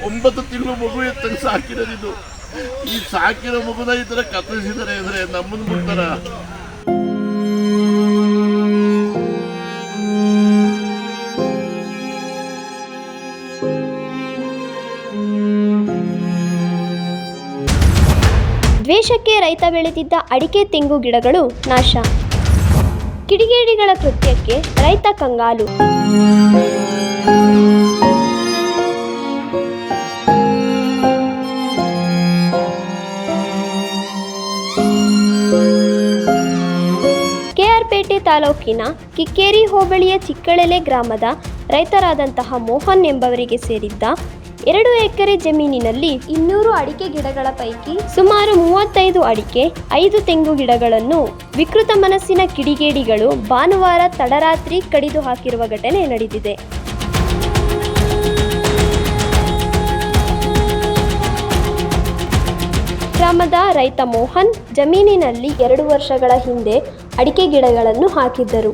9 ತಿಂಗಳು ಮಗು ಎತ್ತಂಗೆ ಸಾಕಿರೋದಿದು. ಈ ಸಾಕಿರೋ ಮಗುನ ಈ ಥರ ಕತ್ತರಿಸಿದ್ದಾರೆ ಅಂದರೆ ನಮ್ಮನ್ನು ಬಿಡ್ತಾರ? ದ್ವೇಷಕ್ಕೆ ರೈತ ಬೆಳೆದಿದ್ದ ಅಡಿಕೆ ತೆಂಗು ಗಿಡಗಳು ನಾಶ. ಕಿಡಿಗೇಡಿಗಳ ಕೃತ್ಯಕ್ಕೆ ರೈತ ಕಂಗಾಲು. ಕೆಆರ್ಪೇಟೆ ತಾಲೂಕಿನ ಕಿಕ್ಕೇರಿ ಹೋಬಳಿಯ ಚಿಕ್ಕಳೆಲೆ ಗ್ರಾಮದ ರೈತರಾದಂತಹ ಮೋಹನ್ ಎಂಬವರಿಗೆ ಸೇರಿದ್ದ 2 ಎಕರೆ ಜಮೀನಿನಲ್ಲಿ 200 ಅಡಿಕೆ ಗಿಡಗಳ ಪೈಕಿ ಸುಮಾರು 35 ಅಡಿಕೆ, 5 ತೆಂಗು ಗಿಡಗಳನ್ನು ವಿಕೃತ ಮನಸ್ಸಿನ ಕಿಡಿಗೇಡಿಗಳು ಭಾನುವಾರ ತಡರಾತ್ರಿ ಕಡಿದು ಹಾಕಿರುವ ಘಟನೆ ನಡೆದಿದೆ. ಗ್ರಾಮದ ರೈತ ಮೋಹನ್ ಜಮೀನಿನಲ್ಲಿ 2 ವರ್ಷಗಳ ಹಿಂದೆ ಅಡಿಕೆ ಗಿಡಗಳನ್ನು ಹಾಕಿದ್ದರು.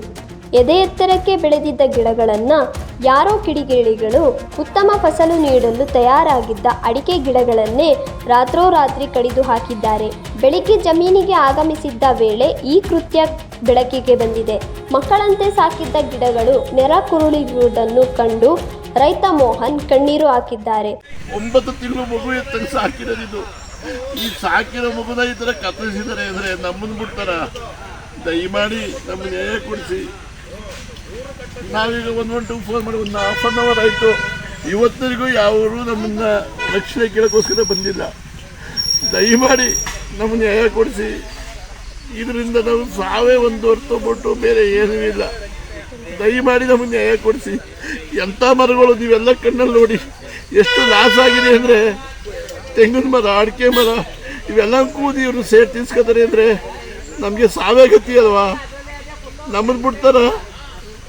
ಎದೆ ಎತ್ತರಕ್ಕೆ ಬೆಳೆದಿದ್ದ ಗಿಡಗಳನ್ನು ಯಾರೋ ಕಿಡಿಗೇಡಿಗಳು ಉತ್ತಮ ಫಸಲು ನೀಡಲು ತಯಾರಾಗಿದ್ದ ಅಡಿಕೆ ಗಿಡಗಳನ್ನೇ ರಾತ್ರೋರಾತ್ರಿ ಕಡಿದು ಹಾಕಿದ್ದಾರೆ. ಬೆಳಿಗ್ಗೆ ಜಮೀನಿಗೆ ಆಗಮಿಸಿದ್ದ ವೇಳೆ ಈ ಕೃತ್ಯ ಬೆಳಕಿಗೆ ಬಂದಿದೆ. ಮಕ್ಕಳಂತೆ ಸಾಕಿದ್ದ ಗಿಡಗಳು ನೆರಕುರುಳಿರುವುದನ್ನು ಕಂಡು ರೈತ ಮೋಹನ್ ಕಣ್ಣೀರು ಹಾಕಿದ್ದಾರೆ. 9 ತಿಂಗಳು ಮಗು ಎತ್ತಂಗೆ ಸಾಕಿರೋದಿದು. ಈ ಸಾಕಿರೋ ಮಗುನ ಈ ಥರ ಕತ್ತರಿಸಿದ್ದಾರೆ ಅಂದರೆ ನಮ್ಮನ್ನು ಬಿಡ್ತಾರ? ದಯಮಾಡಿ ನಮ್ಮನ್ನು ನ್ಯಾಯ ಕೊಡಿಸಿ. ನಾವೀಗ 112 ಫೋನ್ ಮಾಡಿ 1 ಹಾಫ್ ಆನ್ ಅವರ್ ಆಯಿತು. ಇವತ್ತರಿಗೂ ಯಾವರು ನಮ್ಮನ್ನ ರಕ್ಷಣೆ ಕೇಳೋಕ್ಕೋಸ್ಕರ ಬಂದಿಲ್ಲ. ದಯಮಾಡಿ ನಮ್ಮನ್ನು ನ್ಯಾಯ ಕೊಡಿಸಿ. ಇದರಿಂದ ನಾವು ಸಾವೇ ಒಂದು ಹೊರತುಬಿಟ್ಟು ಬೇರೆ ಏನೂ ಇಲ್ಲ. ದಯಮಾಡಿ ನಮಗೆ ನ್ಯಾಯ ಕೊಡಿಸಿ. ಎಂಥ ಮರಗಳು ನೀವೆಲ್ಲ ಕಣ್ಣಲ್ಲಿ ನೋಡಿ ಎಷ್ಟು ಲಾಸ್ ಆಗಿದೆ ಅಂದರೆ, ತೆಂಗಿನ ಮರ, ಅಡಿಕೆ ಮರ ಇವೆಲ್ಲ ಕೂದಿ ಇವರು ಸೇರ್ ತಿನ್ಸ್ಕೊತಾರೆ ಅಂದರೆ ನಮಗೆ ಸಾವೇ ಗತಿ ಅಲ್ವಾ? ನಮ್ಮನ್ನು ಬಿಡ್ತಾರ?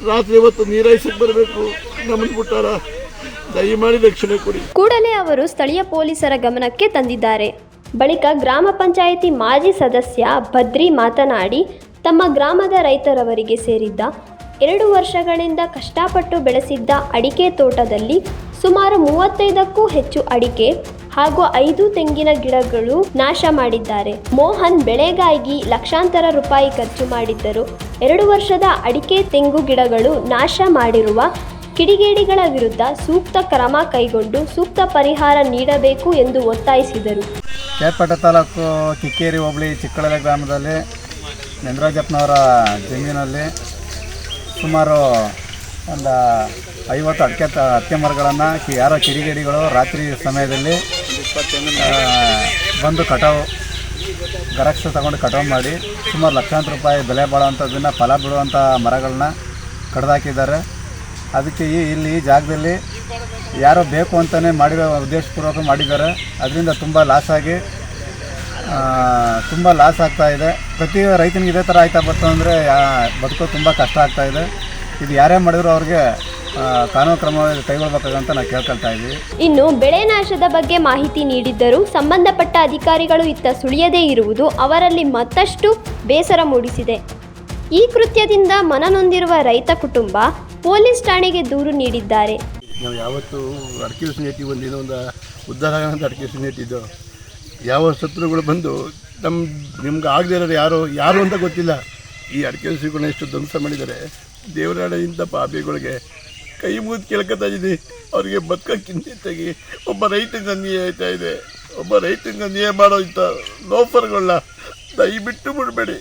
ರಾತ್ರಿ ಹೊತ್ತು ನೀರೈಸಕ್ಕೆ ಬರಬೇಕು, ನಮ್ಮನ್ನು ಬಿಟ್ಟಾರ? ದಯಮಾಡಿ ರಕ್ಷಣೆ ಕೊಡಿ. ಕೂಡಲೇ ಅವರು ಸ್ಥಳೀಯ ಪೊಲೀಸರ ಗಮನಕ್ಕೆ ತಂದಿದ್ದಾರೆ. ಬಳಿಕ ಗ್ರಾಮ ಪಂಚಾಯಿತಿ ಮಾಜಿ ಸದಸ್ಯ ಭದ್ರಿ ಮಾತನಾಡಿ, ತಮ್ಮ ಗ್ರಾಮದ ರೈತರವರಿಗೆ ಸೇರಿದ್ದ 2 ವರ್ಷಗಳಿಂದ ಕಷ್ಟಪಟ್ಟು ಬೆಳೆಸಿದ್ದ ಅಡಿಕೆ ತೋಟದಲ್ಲಿ ಸುಮಾರು 35ಕ್ಕೂ ಹೆಚ್ಚು ಅಡಿಕೆ ಹಾಗೂ 5 ತೆಂಗಿನ ಗಿಡಗಳು ನಾಶ ಮಾಡಿದ್ದಾರೆ. ಮೋಹನ್ ಬೆಳೆಗಾಗಿ ಲಕ್ಷಾಂತರ ರೂಪಾಯಿ ಖರ್ಚು ಮಾಡಿದ್ದರು. 2 ವರ್ಷದ ಅಡಿಕೆ ತೆಂಗು ಗಿಡಗಳು ನಾಶ ಮಾಡಿರುವ ಕಿಡಿಗೇಡಿಗಳ ವಿರುದ್ಧ ಸೂಕ್ತ ಕ್ರಮ ಕೈಗೊಂಡು ಸೂಕ್ತ ಪರಿಹಾರ ನೀಡಬೇಕು ಎಂದು ಒತ್ತಾಯಿಸಿದರು. ಕೆಆರ್ಪೇಟೆ ತಾಲೂಕು ಕಿಕ್ಕೇರಿ ಹೋಬಳಿ ಚಿಕ್ಕಳೆಲೆ ಗ್ರಾಮದಲ್ಲಿ ನಂದರಾಜಪ್ಪನವರ ಜಮೀನಲ್ಲಿ ಸುಮಾರು ಒಂದು 50 ಅಡಿಕೆ ಮರಗಳನ್ನು ಯಾರೋ ಕಿಡಿಗೇಡಿಗಳು ರಾತ್ರಿ ಸಮಯದಲ್ಲಿ ಬಂದು ಗರಕ್ಷ ತಗೊಂಡು ಕಟಾವು ಮಾಡಿ ಸುಮಾರು ಲಕ್ಷಾಂತರ ರೂಪಾಯಿ ಬೆಲೆ ಬಾಳುವಂಥದ್ದನ್ನು ಫಲ ಬಿಡುವಂಥ ಮರಗಳನ್ನ ಕಡ್ದಾಕಿದ್ದಾರೆ. ಅದಕ್ಕೆ ಇಲ್ಲಿ ಜಾಗದಲ್ಲಿ ಯಾರೋ ಬೇಕು ಅಂತಲೇ ಮಾಡಿರೋ ಉದ್ದೇಶಪೂರ್ವಕ ಮಾಡಿದ್ದಾರೆ. ಅದರಿಂದ ತುಂಬ ಲಾಸ್ ಆಗ್ತಾಯಿದೆ. ಪ್ರತಿ ರೈತನಿಗೆ ಇದೇ ಥರ ಆಯ್ತಾ ಬಂತು ಅಂದರೆ ಬದುಕೋದು ತುಂಬ ಕಷ್ಟ ಆಗ್ತಾಯಿದೆ. ಇದು ಯಾರೇ ಮಾಡಿದ್ರು ಅವ್ರಿಗೆ ಕಾನೂನು ಕ್ರಮ ಕೈಗೊಳ್ಳಬೇಕಾಗಂತ ನಾವು ಕೇಳ್ಕೊಳ್ತಾ ಇದ್ದೀವಿ. ಇನ್ನು ಬೆಳೆ ನಾಶದ ಬಗ್ಗೆ ಮಾಹಿತಿ ನೀಡಿದ್ದರೂ ಸಂಬಂಧಪಟ್ಟ ಅಧಿಕಾರಿಗಳು ಇತ್ತ ಸುಳಿಯದೇ ಇರುವುದು ಅವರಲ್ಲಿ ಮತ್ತಷ್ಟು ಬೇಸರ ಮೂಡಿಸಿದೆ. ಈ ಕೃತ್ಯದಿಂದ ಮನನೊಂದಿರುವ ರೈತ ಕುಟುಂಬ ಪೊಲೀಸ್ ಠಾಣೆಗೆ ದೂರು ನೀಡಿದ್ದಾರೆ. ನಾವು ಯಾವತ್ತು ಅಡಿಕೆ ನೆಟ್ಟಿ ಒಂದು ಉದ್ಧಾರ ಆಗೋಂಥ ಅಡಿಕೆ ನೆಟ್ಟಿದ್ದು. ಯಾವ ಶತ್ರುಗಳು ಬಂದು ನಿಮ್ಗೆ ಆಗದೆ ಇರೋರು ಯಾರು ಅಂತ ಗೊತ್ತಿಲ್ಲ. ಈ ಅಡಿಕೆ ಸಸಿಗಳನ್ನ ಎಷ್ಟು ಧ್ವಂಸ ಮಾಡಿದ್ದಾರೆ. ದೇವರಾಣೆಯಿಂದ ಪಾಪಿಗಳಿಗೆ ಕೈ ಮುಗಿದು ಕೇಳ್ಕೊತಾ ಇದ್ದೀನಿ. ಅವರಿಗೆ ಬದುಕೋಕ್ಕಿಂತಾಗಿ ಒಬ್ಬ ರೈತಂಗೆ ಅನ್ಯಾಯ ಆಯ್ತಾ ಇದೆ. ಒಬ್ಬ ರೈತಂಗೆ ಅನ್ಯಾಯ ಮಾಡೋ ಇಂಥ ಲೋಫರ್ಗಳನ್ನ ದಯವಿಟ್ಟು ಬಿಡಬೇಡಿ.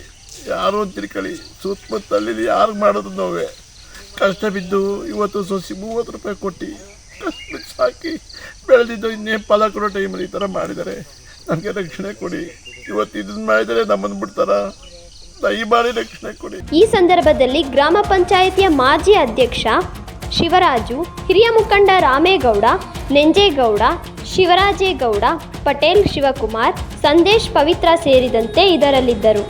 ಯಾರು ಅಂತ ತಿಳ್ಕೊಳ್ಳಿ. ಸುತ್ತಮುತ್ತಲ್ಲಿ ಯಾರು ಮಾಡೋದು ನೋವೇ. ಕಷ್ಟ ಬಿದ್ದು ಇವತ್ತು ಸಸಿ 30 ರೂಪಾಯಿ ಕೊಟ್ಟು ಕಷ್ಟ ಸಾಕಿ ಬೆಳೆದಿದ್ದು ಇನ್ನೇ ಫಲ ಕೊಡೋ ಟೈಮಲ್ಲಿ ಈ ಥರ ಮಾಡಿದ್ದಾರೆ. ನಮಗೆ ರಕ್ಷಣೆ ಕೊಡಿ. ಇವತ್ತು ಇದನ್ನು ಮಾಡಿದರೆ ನಮ್ಮನ್ನು ಬಿಡ್ತಾರ? ದಯಮಾಡಿ ರಕ್ಷಣೆ ಕೊಡಿ. ಈ ಸಂದರ್ಭದಲ್ಲಿ ಗ್ರಾಮ ಪಂಚಾಯಿತಿಯ ಮಾಜಿ ಅಧ್ಯಕ್ಷ ಶಿವರಾಜು, ಹಿರಿಯ ಮುಖಂಡ ರಾಮೇಗೌಡ, ನೆಂಜೇಗೌಡ, ಶಿವರಾಜೇಗೌಡ, ಪಟೇಲ್ ಶಿವಕುಮಾರ್, ಸಂದೇಶ್ ಪವಿತ್ರ ಸೇರಿದಂತೆ ಇದರಲ್ಲಿದ್ದರು.